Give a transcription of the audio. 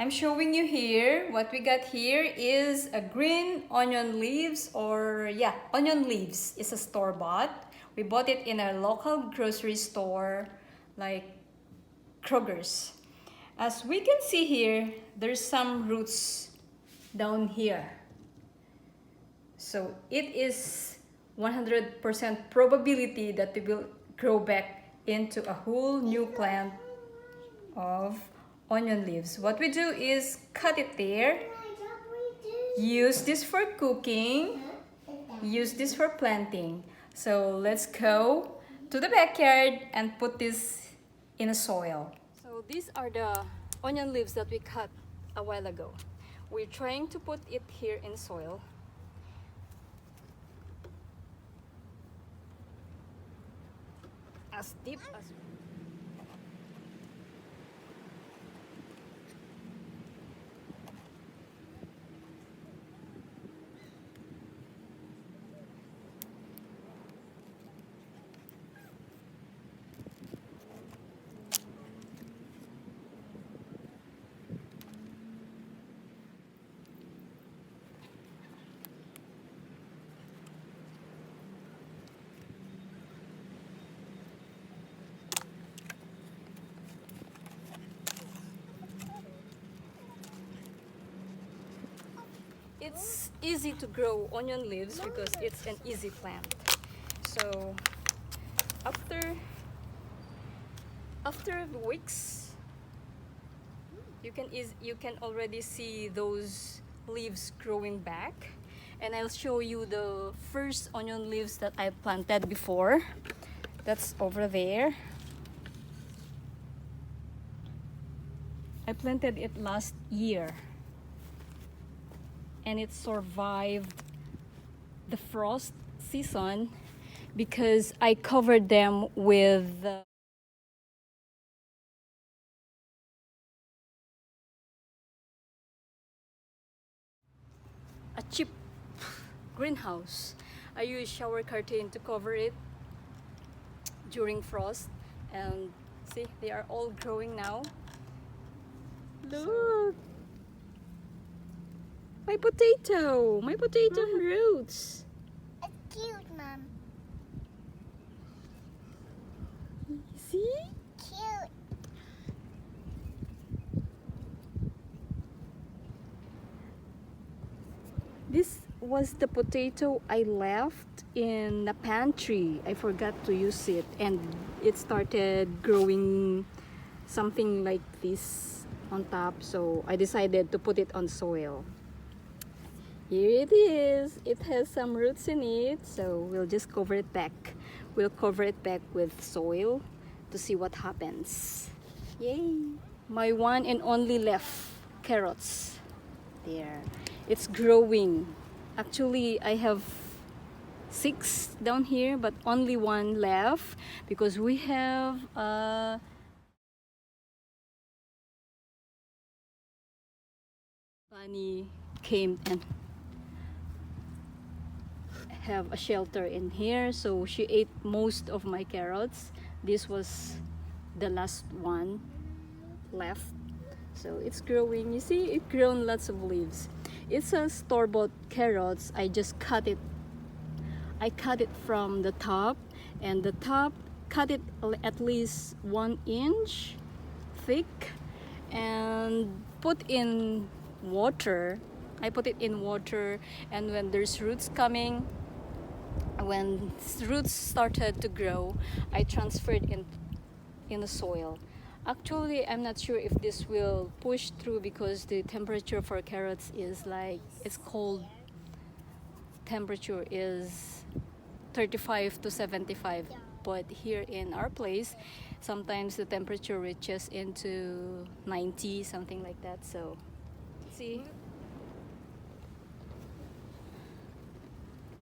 I'm showing you here. What we got here is a green onion leaves, or yeah, onion leaves. It's a store-bought. We bought it in a local grocery store like Kroger's. As we can see here, there's some roots down here. So it is 100% probability that they will grow back into a whole new plant of onion leaves. What we do is cut it there, use this for cooking, use this for planting. So let's go to the backyard and put this in a soil. So these are the onion leaves that we cut a while ago. We're trying to put it here in soil. As deep as it's easy to grow onion leaves because it's an easy plant. So after weeks, you can already see those leaves growing back, and I'll show you the first onion leaves that I planted before. That's over there. I planted it last year, and it survived the frost season because I covered them with a cheap greenhouse. I use shower curtain to cover it during frost, and see, they are all growing now. Look! My potato roots. It's cute, Mom. See? Cute. This was the potato I left in the pantry. I forgot to use it, and it started growing something like this on top, so I decided to put it on soil. Here it is. It has some roots in it, so we'll just cover it back. We'll cover it back with soil to see what happens. Yay! My one and only left carrots. There. It's growing. Actually, I have 6 down here, but only 1 left because we have bunny came and have a shelter in here, so she ate most of my carrots. This was the last one left, so it's growing. You see, it grown lots of leaves. It's a store-bought carrots. I just cut it. I cut it from the top, and the top cut it at least 1 inch thick, and put in water. I put it in water, and when there's roots coming, when roots started to grow, I transferred in the soil. Actually, I'm not sure if this will push through because the temperature for carrots is like, it's cold. Temperature is 35 to 75, but here in our place, sometimes the temperature reaches into 90, something like that. So see,